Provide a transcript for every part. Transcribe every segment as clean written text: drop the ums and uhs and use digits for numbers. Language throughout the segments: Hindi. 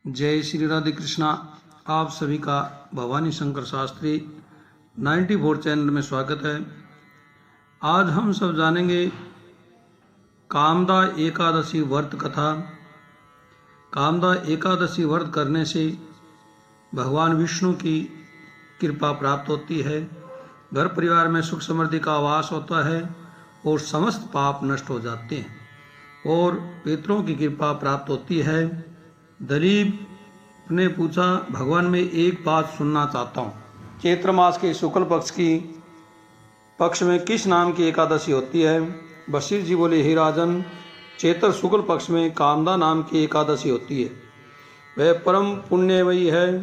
जय श्री राधे कृष्णा। आप सभी का भवानी शंकर शास्त्री 94 चैनल में स्वागत है। आज हम सब जानेंगे कामदा एकादशी व्रत कथा। कामदा एकादशी व्रत करने से भगवान विष्णु की कृपा प्राप्त होती है, घर परिवार में सुख समृद्धि का वास होता है और समस्त पाप नष्ट हो जाते हैं और पितरों की कृपा प्राप्त होती है। दिलीप ने पूछा, भगवान मैं एक बात सुनना चाहता हूँ, चैत्र मास के शुक्ल पक्ष में किस नाम की एकादशी होती है? बशीर जी बोले, हे राजन, चैत्र शुक्ल पक्ष में कामदा नाम की एकादशी होती है। वह परम पुण्यमयी है।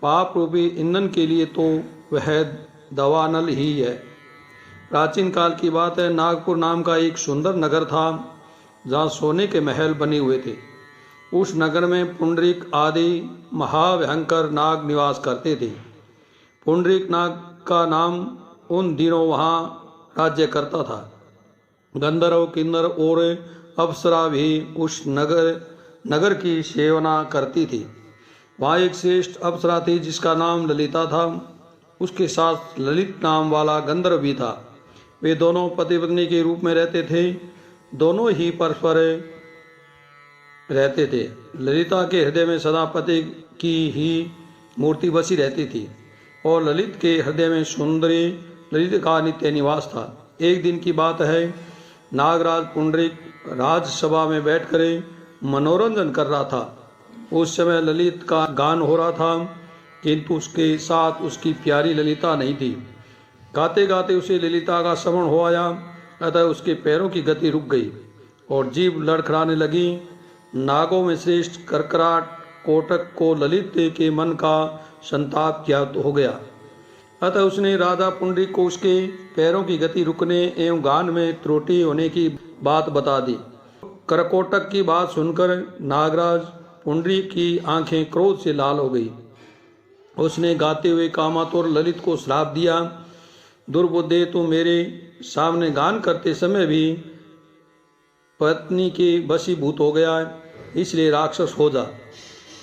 पाप रूपी ईंधन के लिए तो वह दवानल ही है। प्राचीन काल की बात है, नागपुर नाम का एक सुंदर नगर था जहाँ सोने के महल बने हुए थे। उस नगर में पुंडरीक आदि महाभयंकर नाग निवास करते थे। पुंडरीक नाग का नाम उन दिनों वहाँ राज्य करता था। गंधर्व, किन्नर और अप्सरा भी उस नगर की सेवना करती थी। वहाँ एक श्रेष्ठ अप्सरा थी जिसका नाम ललिता था। उसके साथ ललित नाम वाला गंधर्व भी था। वे दोनों पति पत्नी के रूप में रहते थे। दोनों ही परस्पर रहते थे। ललिता के हृदय में सदा पति की ही मूर्ति बसी रहती थी और ललित के हृदय में सुंदरी ललित का नित्य निवास था। एक दिन की बात है, नागराज पुंडरीक राजसभा में बैठकर मनोरंजन कर रहा था। उस समय ललित का गान हो रहा था, किंतु उसके साथ उसकी प्यारी ललिता नहीं थी। गाते गाते उसे ललिता का स्मरण हो आया, अतः उसके पैरों की गति रुक गई और जीभ लड़खड़ाने लगी। नागों में श्रेष्ठ करकराट कोटक को ललित के मन का संताप ज्ञात हो गया। अतः उसने राजा पुंडरीक को उसके पैरों की गति रुकने एवं गान में त्रुटि होने की बात बता दी। करकोटक की बात सुनकर नागराज पुंडरीक की आंखें क्रोध से लाल हो गई। उसने गाते हुए कामातुर ललित को श्राप दिया, दुर्बुद्धे, तू मेरे सामने गान करते समय भी पत्नी के वशीभूत हो गया, इसलिए राक्षस हो जा।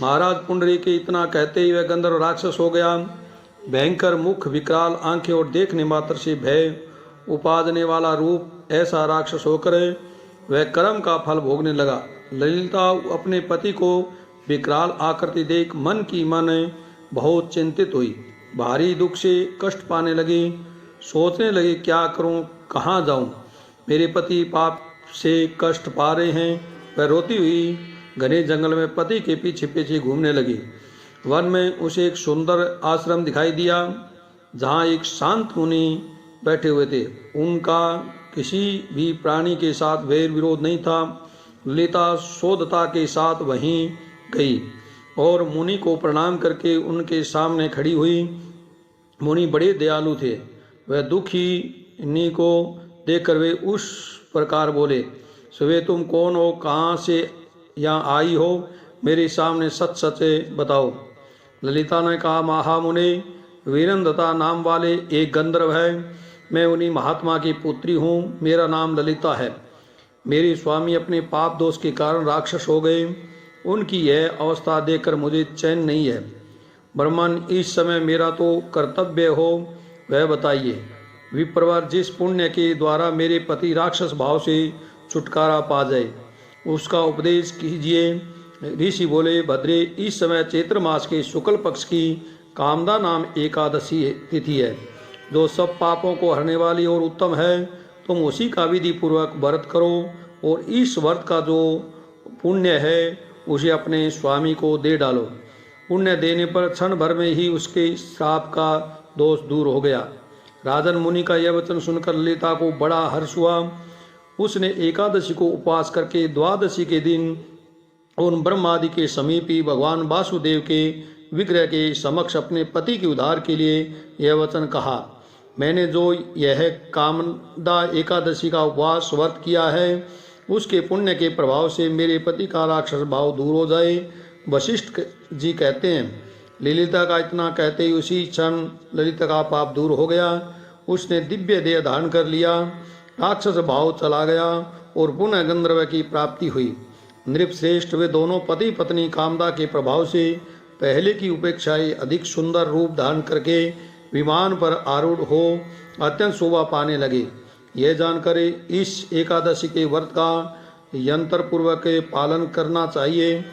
महाराज पुंडरीक के इतना कहते ही वह गंधर्व राक्षस हो गया। भयंकर मुख, विकराल आंखें और देखने मात्र से भय उपादने वाला रूप, ऐसा राक्षस होकर वह कर्म का फल भोगने लगा। ललिता अपने पति को विकराल आकृति देख मन की मन बहुत चिंतित हुई। भारी दुख से कष्ट पाने लगी। सोचने लगी, क्या करूं, कहाँ जाऊं? मेरे पति पाप से कष्ट पा रहे हैं। वह रोती हुई घने जंगल में पति के पीछे पीछे घूमने लगी। वन में उसे एक सुंदर आश्रम दिखाई दिया जहाँ एक शांत मुनि बैठे हुए थे। उनका किसी भी प्राणी के साथ वैर विरोध नहीं था। ललिता शोधता के साथ वहीं गई और मुनि को प्रणाम करके उनके सामने खड़ी हुई। मुनि बड़े दयालु थे। वह दुखी इन्हीं को देखकर वे उस प्रकार बोले, सुबह तुम कौन हो, कहाँ से यहाँ आई हो, मेरे सामने सच सच बताओ। ललिता ने कहा, महामुनि, वीरंदता नाम वाले एक गंधर्व है। मैं उन्हीं महात्मा की पुत्री हूँ। मेरा नाम ललिता है। मेरे स्वामी अपने पाप दोष के कारण राक्षस हो गए। उनकी यह अवस्था देखकर मुझे चैन नहीं है। ब्रह्मन, इस समय मेरा तो कर्तव्य हो वह बताइए। विप्रवर, जिस पुण्य के द्वारा मेरे पति राक्षस भाव से छुटकारा पा जाए उसका उपदेश कीजिए। ऋषि बोले, भद्रे, इस समय चैत्र मास के शुक्ल पक्ष की कामदा नाम एकादशी तिथि है, जो सब पापों को हरने वाली और उत्तम है। तुम उसी का विधि पूर्वक व्रत करो और इस व्रत का जो पुण्य है उसे अपने स्वामी को दे डालो। पुण्य देने पर क्षण भर में ही उसके श्राप का दोष दूर हो गया। राजन मुनि का यह वचन सुनकर ललिता को बड़ा हर्ष हुआ। उसने एकादशी को उपवास करके द्वादशी के दिन उन ब्रह्मादि के समीप ही भगवान वासुदेव के विग्रह के समक्ष अपने पति के उद्धार के लिए यह वचन कहा, मैंने जो यह कामदा एकादशी का उपवास व्रत किया है उसके पुण्य के प्रभाव से मेरे पति का राक्षस भाव दूर हो जाए। वशिष्ठ जी कहते हैं, ललिता का इतना कहते ही उसी क्षण ललिता का पाप दूर हो गया। उसने दिव्य देह धारण कर लिया, राक्षस भाव चला गया और पुनः गंधर्व की प्राप्ति हुई। नृपश्रेष्ठ वे दोनों पति पत्नी कामदा के प्रभाव से पहले की उपेक्षाएं अधिक सुंदर रूप धारण करके विमान पर आरूढ़ हो अत्यंत शोभा पाने लगे। यह जानकर इस एकादशी के व्रत का यंत्र पूर्वक पालन करना चाहिए।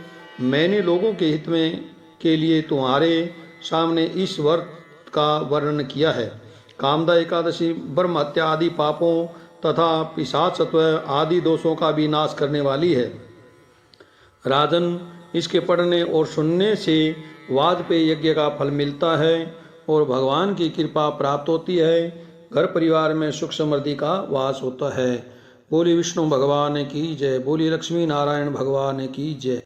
मैंने लोगों के हित में के लिए तुम्हारे सामने इस व्रत का वर्णन किया है। कामदा एकादशी ब्रह्म हत्या आदि पापों तथा पिशाचत्व आदि दोषों का भी नाश करने वाली है। राजन, इसके पढ़ने और सुनने से वाजपेयी यज्ञ का फल मिलता है और भगवान की कृपा प्राप्त होती है। घर परिवार में सुख समृद्धि का वास होता है। बोली विष्णु भगवान की जय। बोली लक्ष्मी नारायण भगवान की जय।